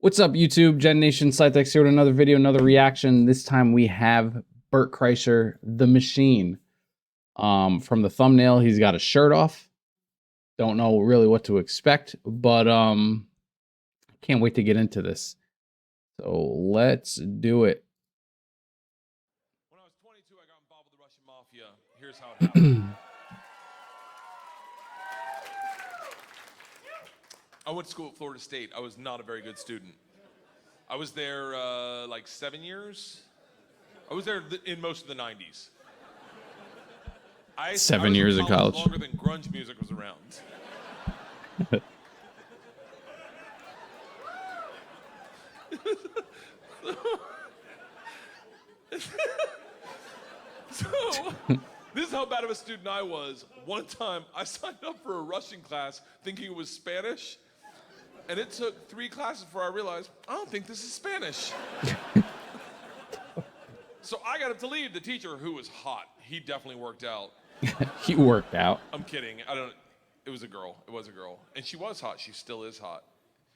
What's up, YouTube? Gen Nation, ScytheX here with another video, another reaction. This time we have Bert Kreischer, the Machine. From the thumbnail, he's got a shirt off. Don't know really what to expect, but can't wait to get into this. So let's do it. When I was 22, I got involved with the Russian mafia. Here's how it happened. I went to school at Florida State. I was not a very good student. I was there like 7 years. I was there in most of the 90s. 7 years of college. Longer than grunge music was around. So, this is how bad of a student I was. One time, I signed up for a Russian class thinking it was Spanish, and it took 3 classes before I realized, I don't think this is Spanish. So I got up to leave. The teacher, who was hot, he definitely worked out. He worked out. I'm kidding. It was a girl. It was a girl. And she was hot. She still is hot.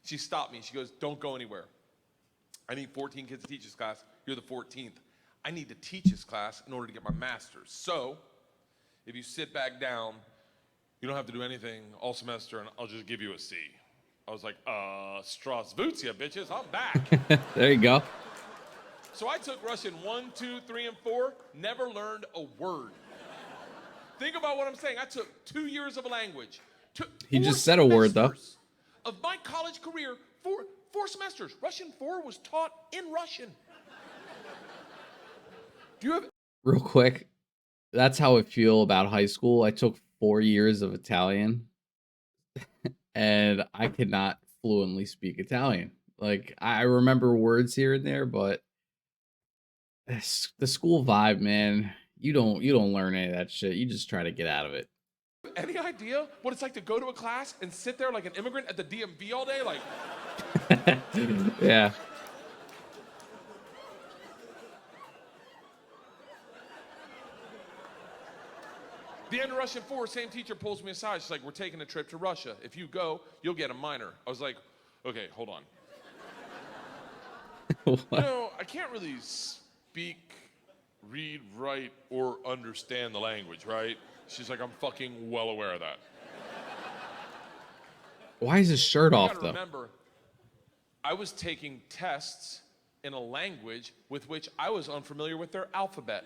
She stopped me. She goes, don't go anywhere. I need 14 kids to teach this class. You're the 14th. I need to teach this class in order to get my master's. So, if you sit back down, you don't have to do anything all semester, and I'll just give you a C. I was like, Strasvutia, bitches, I'm back. There you go. So I took Russian 1, 2, 3, and 4, never learned a word. Think about what I'm saying. I took 2 years of a language. He just said a word, though. Of my college career, four semesters. Russian 4 was taught in Russian. Do you have... Real quick, that's how I feel about high school. I took 4 years of Italian, and I could not fluently speak Italian. Like, I remember words here and there, but the school vibe, man, you don't learn any of that shit. You just try to get out of it. Any idea what it's like to go to a class and sit there like an immigrant at the DMV all day? Like, yeah. The end of Russian 4, same teacher pulls me aside. She's like, we're taking a trip to Russia. If you go, you'll get a minor. I was like, okay, hold on. You know, I can't really speak, read, write, or understand the language, right? She's like, I'm fucking well aware of that. Why is his shirt off, though? Remember, I was taking tests in a language with which I was unfamiliar with their alphabet.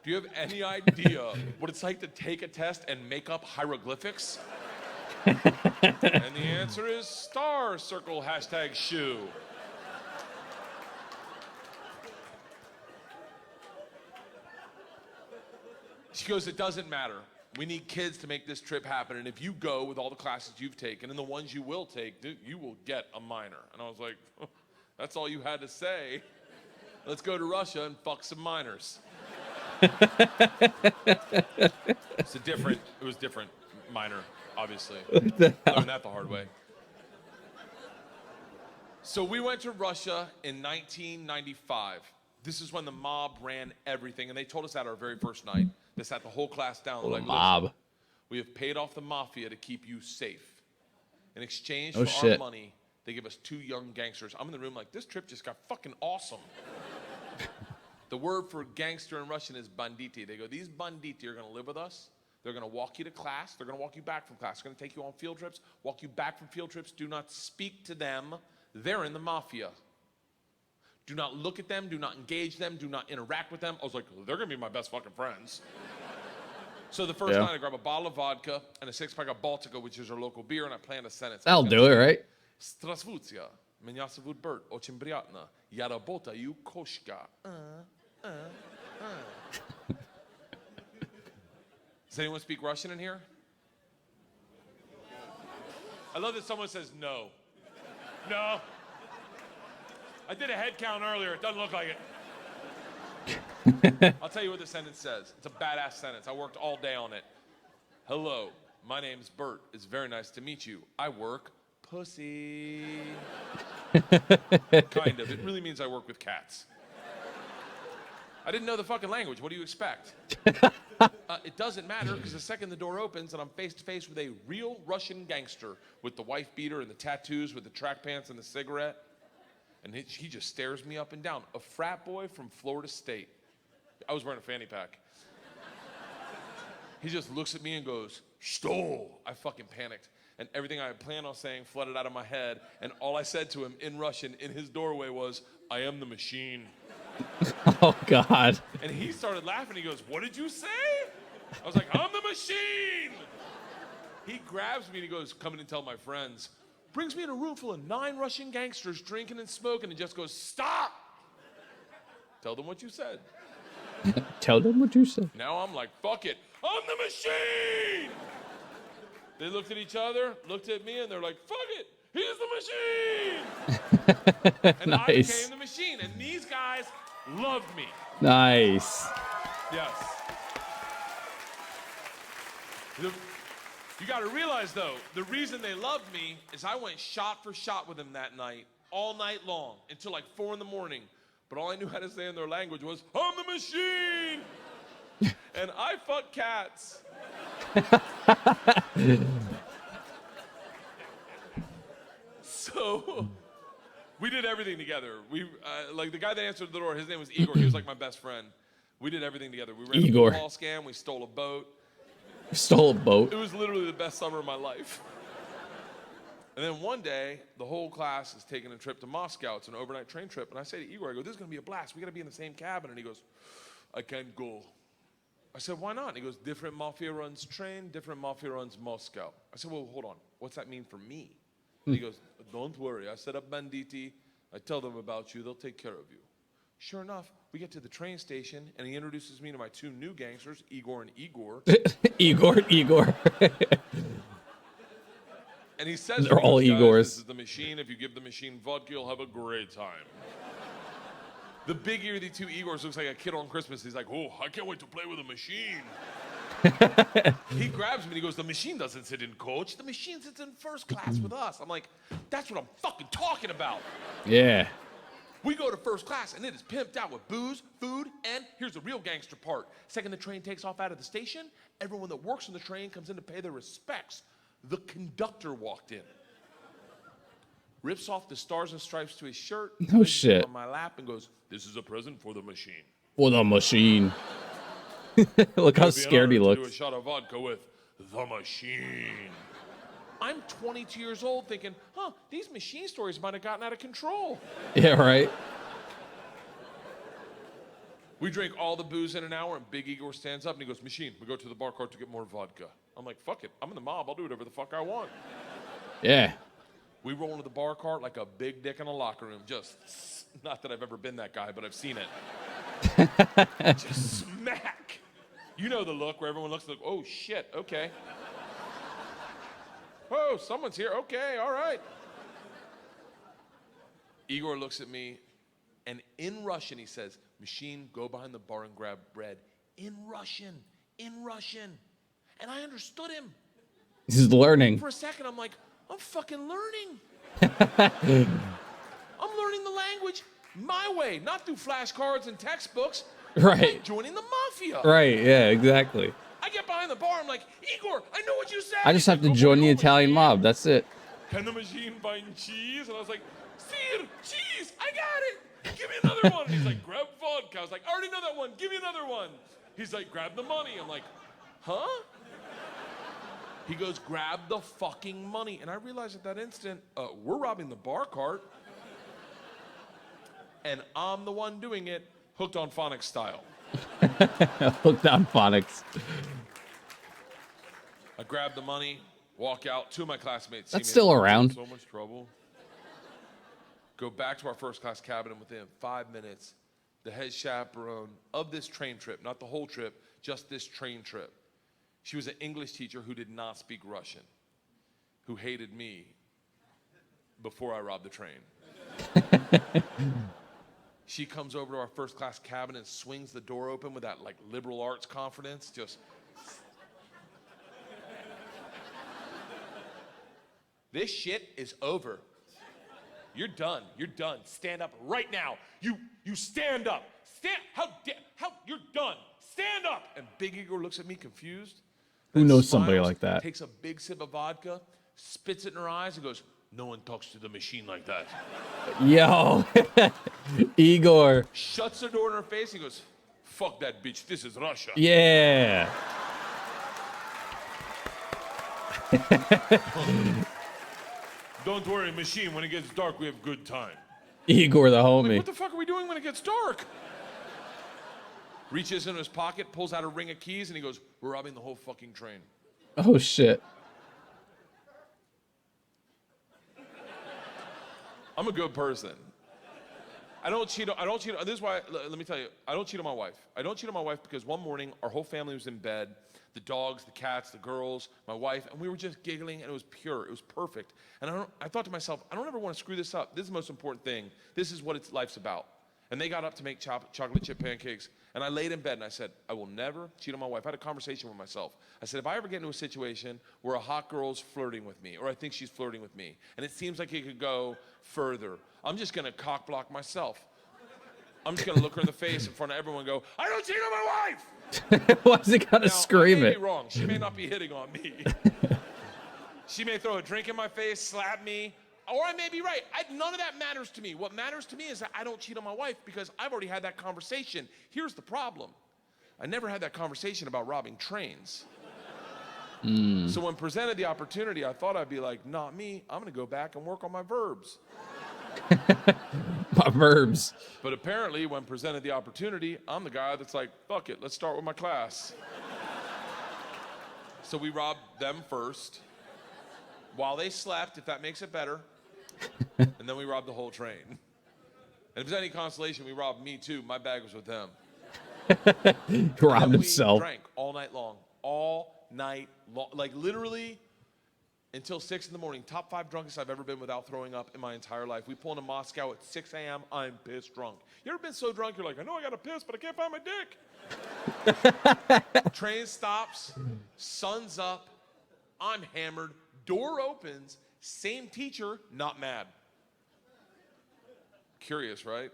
Do you have any idea what it's like to take a test and make up hieroglyphics? And the answer is star, circle, hashtag shoe. She goes, it doesn't matter. We need kids to make this trip happen. And if you go with all the classes you've taken and the ones you will take, you will get a minor. And I was like, oh, that's all you had to say. Let's go to Russia and fuck some minors. It was different minor, obviously. Learned that the hard way. So we went to Russia in 1995. This is when the mob ran everything, and they told us that our very first night. They sat the whole class down. Like, mob. We have paid off the mafia to keep you safe. In exchange for our money, they give us 2 young gangsters. I'm in the room like, this trip just got fucking awesome. The word for gangster in Russian is banditi. They go, these banditi are going to live with us. They're going to walk you to class. They're going to walk you back from class. They're going to take you on field trips, walk you back from field trips. Do not speak to them. They're in the mafia. Do not look at them. Do not engage them. Do not interact with them. I was like, they're going to be my best fucking friends. So the first night, I grab a bottle of vodka and a 6-pack of Baltica, which is our local beer, and I planned a sentence. That'll do it, right? Strasvutia. Меня зовут Bert. Очень приятно. Я работаю кошка. Does anyone speak Russian in here? I love that someone says no. No. I did a head count earlier. It doesn't look like it. I'll tell you what the sentence says. It's a badass sentence. I worked all day on it. Hello, my name's Bert. It's very nice to meet you. I work pussy. Kind of. It really means I work with cats. I didn't know the fucking language. What do you expect? It doesn't matter, because the second the door opens and I'm face to face with a real Russian gangster with the wife beater and the tattoos with the track pants and the cigarette, and he just stares me up and down. A frat boy from Florida State. I was wearing a fanny pack. He just looks at me and goes, "Что?" I fucking panicked. And everything I had planned on saying flooded out of my head. And all I said to him in Russian in his doorway was, "I am the machine." Oh, God. And he started laughing. He goes, "What did you say?" I was like, "I'm the machine." He grabs me and he goes, "Come in and tell my friends." Brings me in a room full of 9 Russian gangsters drinking and smoking and just goes, "Stop. Tell them what you said." Tell them what you said. Now I'm like, fuck it. I'm the machine. They looked at each other, looked at me, and they're like, fuck it. He's the machine. And Nice. I became the machine. And these guys loved me. Nice. Yes. You got to realize, though, the reason they loved me is I went shot for shot with them that night, all night long, until like 4 in the morning. But all I knew how to say in their language was, "I'm the machine." And I fuck cats. So we did everything together. We like the guy that answered the door, his name was Igor. He was like my best friend. We did everything together. We ran Igor. a football scam. We stole a boat. Stole a boat. It was literally the best summer of my life. And then one day, the whole class is taking a trip to Moscow. It's an overnight train trip. And I say to Igor, I go, "This is going to be a blast. We got to be in the same cabin." And he goes, "I can't go." I said, "Why not?" And he goes, "Different mafia runs train, different mafia runs Moscow." I said, "Well, hold on. What's that mean for me?" And he goes, "Don't worry. I set up banditi. I tell them about you. They'll take care of you." Sure enough, we get to the train station, and he introduces me to my 2 new gangsters, Igor and Igor. Igor. And he says, They're all Igors. "This is the machine. If you give the machine vodka, you'll have a great time." The big ear-y 2 Igors looks like a kid on Christmas. He's like, "Oh, I can't wait to play with a machine." He grabs me and he goes, "The machine doesn't sit in coach. The machine sits in first class with us." I'm like, "That's what I'm fucking talking about." Yeah. We go to first class, and it is pimped out with booze, food, and here's the real gangster part. Second the train takes off out of the station, everyone that works on the train comes in to pay their respects. The conductor walked in, rips off the stars and stripes to his shirt, No shit. on my lap, and goes, "This is a present for the machine." For the machine. Look how It'd be an scared he honor to do looks. a shot of vodka with the machine. I'm 22 years old thinking, these machine stories might have gotten out of control. Yeah, right. We drink all the booze in an hour, and Big Igor stands up and he goes, "Machine, we go to the bar cart to get more vodka." I'm like, "Fuck it. I'm in the mob. I'll do whatever the fuck I want." Yeah. We roll into the bar cart like a big dick in a locker room. Just, not that I've ever been that guy, but I've seen it. Just smack. You know the look where everyone looks like, "Oh shit, okay. Oh, someone's here. Okay, all right." Igor looks at me, and in Russian he says, "Machine, go behind the bar and grab bread." In Russian. And I understood him. He's learning. For a second, I'm like, I'm fucking learning. I'm learning the language my way, not through flashcards and textbooks. Right. I'm like joining the mafia. Right, yeah, exactly. I get behind the bar, I'm like, "Igor, I know what you said." I just have to join the Italian mob. That's it. "Can the machine find cheese?" And I was like, "Sir, cheese, I got it. Give me another one." And he's like, "Grab vodka." I was like, "I already know that one. Give me another one." He's like, "Grab the money." I'm like, "Huh?" He goes, "Grab the fucking money." And I realized at that instant, we're robbing the bar cart. And I'm the one doing it, hooked on phonics style. Hooked on phonics. I grab the money, walk out. 2 of my classmates see That's me, still "I'm in around. so much trouble." Go back to our first class cabin, and within 5 minutes, the head chaperone of this train trip, not the whole trip, just this train trip, she was an English teacher who did not speak Russian, who hated me before I robbed the train. She comes over to our first class cabin and swings the door open with that like liberal arts confidence, just. "This shit is over. You're done. You're done. Stand up right now. You stand up. How, you're done. Stand up. And Big Igor looks at me confused. Who knows somebody like that? Takes a big sip of vodka, spits it in her eyes, and goes, no one talks to the machine like that. Yo, Igor. Shuts the door in her face. He goes, fuck that bitch. This is Russia. Yeah. Don't worry, machine. When it gets dark, we have good time. Igor, the Like, homie. what the fuck are we doing when it gets dark? Reaches into his pocket, pulls out a ring of keys, and he goes, we're robbing the whole fucking train. Oh, shit. I'm a good person. I don't cheat. This is why, let me tell you, I don't cheat on my wife. I don't cheat on my wife because one morning, our whole family was in bed. The dogs, the cats, the girls, my wife, and we were just giggling, and it was pure. It was perfect. And I thought to myself, I don't ever want to screw this up. This is the most important thing. This is what life's about. And they got up to make chocolate chip pancakes, and I laid in bed, and I said, I will never cheat on my wife. I had a conversation with myself. I said, if I ever get into a situation where a hot girl's flirting with me, or I think she's flirting with me, and it seems like it could go further, I'm just going to cock block myself. I'm just going to look her in the face in front of everyone and go, I don't cheat on my wife! Why's he got to scream I may it? be wrong. She may not be hitting on me. She may throw a drink in my face, slap me, or I may be right. None of that matters to me. What matters to me is that I don't cheat on my wife because I've already had that conversation. Here's the problem. I never had that conversation about robbing trains. So when presented the opportunity, I thought I'd be like, not me. I'm going to go back and work on my verbs. My verbs. But apparently, when presented the opportunity, I'm the guy that's like, fuck it, let's start with my class. So we robbed them first, while they slept, if that makes it better, and then we robbed the whole train. And if there's any consolation, we robbed me too. My bag was with them. He robbed himself. We drank all night long. Like literally until 6 in the morning. Top 5 drunkest I've ever been without throwing up in my entire life. We pull into Moscow at 6 a.m. I'm pissed drunk. You ever been so drunk you're like, I know I got to piss, but I can't find my dick. Train stops, sun's up, I'm hammered, door opens, same teacher, not mad. Curious, right?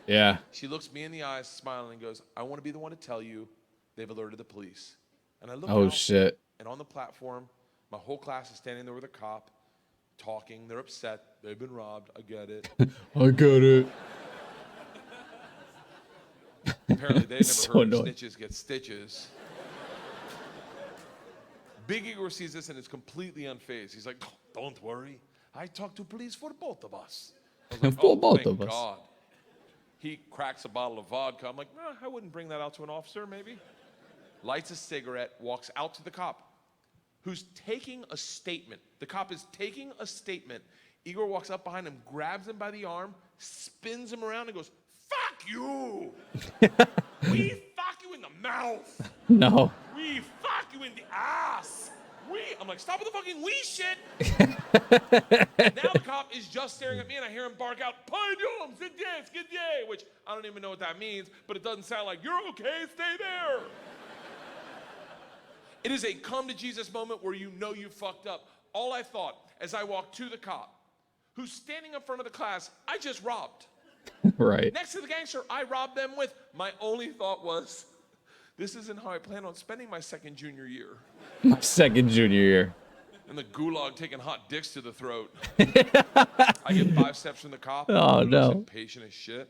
Yeah. She looks me in the eyes, smiling, and goes, I want to be the one to tell you they've alerted the police. And I look Oh, out, shit. and on the platform, my whole class is standing there with a cop, talking. They're upset. They've been robbed. I get it. I get it. Apparently, they've never So heard annoying. snitches get stitches. Big Igor sees this and is completely unfazed. He's like, oh, don't worry. I talked to police for both of us. I was like, For oh, both thank of us. God. He cracks a bottle of vodka. I'm like, I wouldn't bring that out to an officer, maybe. Lights a cigarette, walks out to the cop, who's taking a statement. The cop is taking a statement. Igor walks up behind him, grabs him by the arm, spins him around, and goes, fuck you! We fuck you in the mouth! No. We fuck you in the ass! I'm like, stop with the fucking we shit! Now the cop is just staring at me, and I hear him bark out, Pardon, skidye, which I don't even know what that means, but it doesn't sound like, you're okay, stay there! It is a come to Jesus moment where you know you fucked up. All I thought as I walked to the cop, who's standing in front of the class I just robbed. Right. Next to the gangster I robbed them with, my only thought was, this isn't how I plan on spending my second junior year. My second junior year. In the gulag taking hot dicks to the throat. I get 5 steps from the cop. Oh, He looks no. impatient as shit.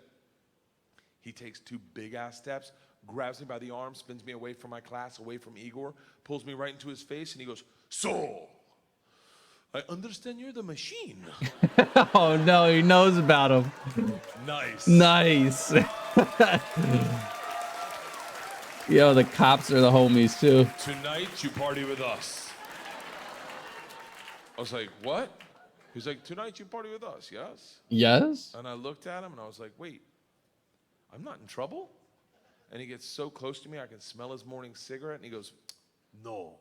He takes 2 big ass steps, grabs me by the arm, spins me away from my class, away from Igor, pulls me right into his face, and he goes, so, I understand you're the machine. Oh, no, he knows about him. Nice. Nice. Yo, the cops are the homies, too. Tonight, you party with us. I was like, what? He's like, tonight, you party with us, yes? Yes? And I looked at him, and I was like, wait, I'm not in trouble? And he gets so close to me, I can smell his morning cigarette, and he goes, no.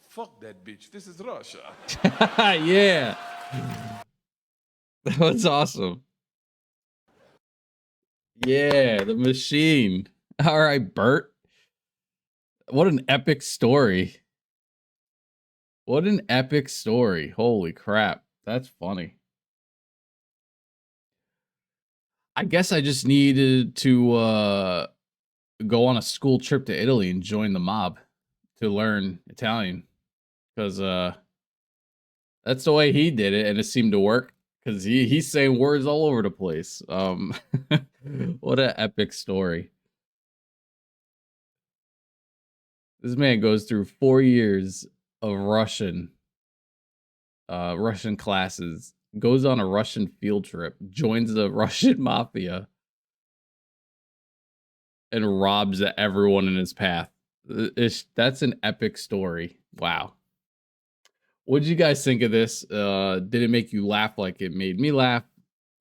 Fuck that bitch. This is Russia. Yeah. That was awesome. Yeah, the machine. All right, Bert. What an epic story. What an epic story. Holy crap. That's funny. I guess I just needed to go on a school trip to Italy and join the mob to learn Italian, because that's the way he did it, and it seemed to work because he's saying words all over the place. What an epic story. This man goes through 4 years of Russian classes, goes on a Russian field trip, joins the Russian mafia, and robs everyone in his path. That's an epic story. Wow. What did you guys think of this? Did it make you laugh like it made me laugh?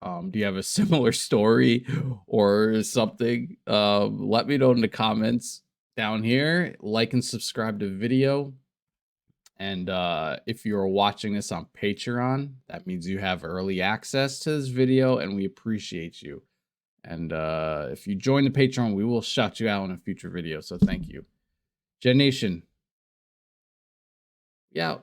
Do you have a similar story or something? Let me know in the comments down here. Like and subscribe to the video. And if you're watching this on Patreon, that means you have early access to this video, and we appreciate you. And if you join the Patreon, we will shout you out in a future video. So thank you. Gen Nation. Yeah.